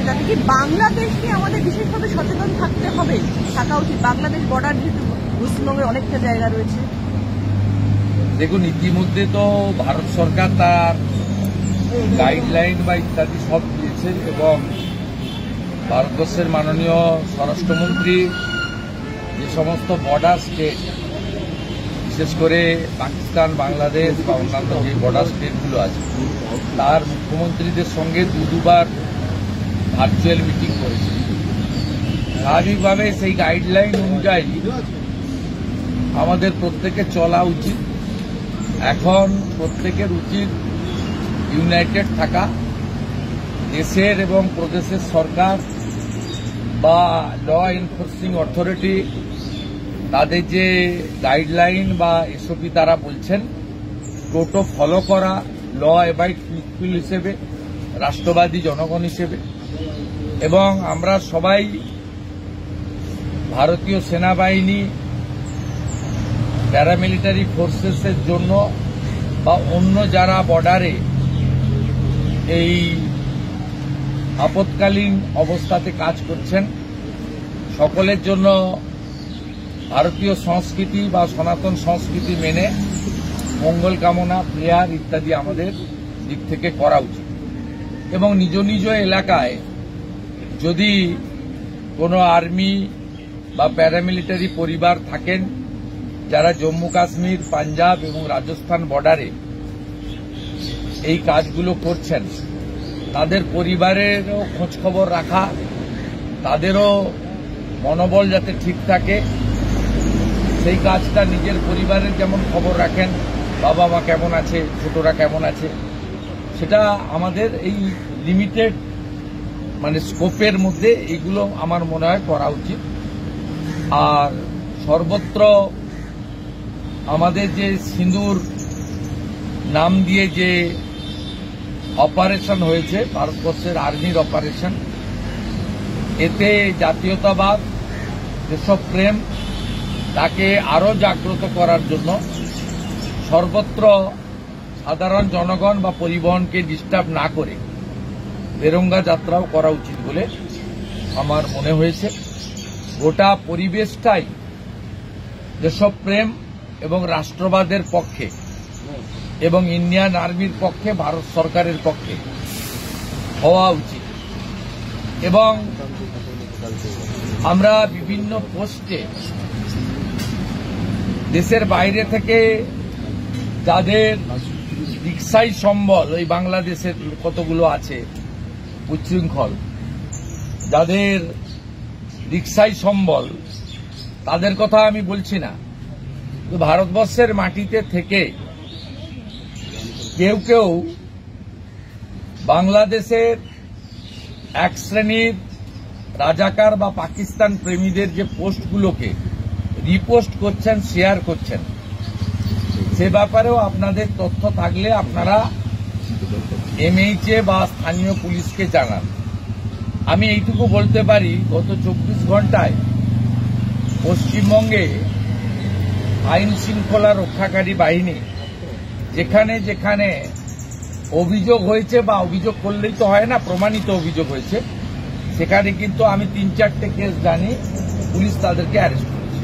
তাতে কি বাংলাদেশকে আমাদের বিশেষভাবে সচেতন থাকা উচিত? বাংলাদেশ বর্ডার যেহেতু পশ্চিমবঙ্গের অনেকটা জায়গা রয়েছে। দেখুন, ইতিমধ্যে তো ভারত সরকার তার গাইডলাইন বা ইত্যাদি সব দিয়েছে এবং ভারতবর্ষের মাননীয় স্বরাষ্ট্রমন্ত্রী যে সমস্ত বর্ডার স্টেট, বিশেষ করে পাকিস্তান, বাংলাদেশ বা অন্যান্য যে বর্ডার স্টেটগুলো আছে, তার মুখ্যমন্ত্রীদের সঙ্গে দুবার ভার্চুয়াল মিটিং করেছে। স্বাভাবিকভাবে সেই গাইডলাইন অনুযায়ী আমাদের প্রত্যেকের চলা উচিত। এখন প্রত্যেকের উচিত ইউনাইটেড থাকা। দেশের এবং প্রদেশের সরকার বা ল এনফোর্সিং অথরিটি তাদের যে গাইডলাইন বা এসওপি তারা বলছেন, টোটো ফলো করা, ল অ্যাবাইড পিপল হিসেবে, রাষ্ট্রবাদী জনগণ হিসেবে। এবং আমরা সবাই ভারতীয় সেনাবাহিনী, প্যারামিলিটারি ফোর্সেসের জন্য বা অন্য যারা বর্ডারে এই আপৎকালীন অবস্থাতে কাজ করছেন, সকলের জন্য ভারতীয় সংস্কৃতি বা সনাতন সংস্কৃতি মেনে মঙ্গল কামনা, প্রেয়ার ইত্যাদি আমাদের দিক থেকে করা উচিত। এবং নিজ নিজ এলাকায় যদি কোনো আর্মি বা প্যারামিলিটারি পরিবার থাকেন যারা জম্মু কাশ্মীর, পাঞ্জাব এবং রাজস্থান বর্ডারে এই কাজগুলো করছেন, তাদের পরিবারেরও খোঁজখবর রাখা, তাদেরও মনোবল যাতে ঠিক থাকে, সেই কাজটা নিজের পরিবারের যেমন খবর রাখেন, বাবা মা কেমন আছে, ছোটরা কেমন আছে, সেটা আমাদের এই লিমিটেড স্কোপের মধ্যে এইগুলো আমার মনে হয় করা উচিত। আর সর্বত্র আমাদের যে সিঁদুর নাম দিয়ে যে অপারেশন হয়েছে, ভারতবর্ষের আর্মির অপারেশন, এতে জাতীয়তাবাদ, দেশপ্রেম তাকে আরও জাগ্রত করার জন্য সর্বত্র সাধারণ জনগণ বা পরিবহনকে ডিস্টার্ব না করে তেরঙ্গা যাত্রাও করা উচিত বলে আমার মনে হয়েছে। গোটা পরিবেশটাই দেশপ্রেম এবং রাষ্ট্রবাদের পক্ষে এবং ইন্ডিয়ান আর্মির পক্ষে, ভারত সরকারের পক্ষে হওয়া উচিত। এবং আমরা বিভিন্ন পোস্টে দেশের বাইরে থেকে যাদের রিকশাই সম্বল, ওই বাংলাদেশের কতগুলো আছে উচ্ছৃঙ্খল, যাদের রিকশাই সম্বল, তাদের কথা আমি বলছি না। তো ভারতবর্ষের মাটিতে থেকে কেউ কেউ বাংলাদেশের এক শ্রেণীর রাজাকার বা পাকিস্তান প্রেমীদের যে পোস্টগুলোকে রিপোস্ট করছেন, শেয়ার করছেন, সে ব্যাপারেও আপনাদের তথ্য থাকলে আপনারা এমএইচএ বা স্থানীয় পুলিশকে জানান। আমি এইটুকু বলতে পারি, গত 24 ঘন্টায় পশ্চিমবঙ্গে আইন শৃঙ্খলা রক্ষাকারী বাহিনী যেখানে যেখানে অভিযোগ হয়েছে, বা অভিযোগ করলেই তো হয় না, প্রমাণিত অভিযোগ হয়েছে, সেখানে কিন্তু আমি 3-4টে কেস জানি, পুলিশ তাদেরকে অ্যারেস্ট করেছে।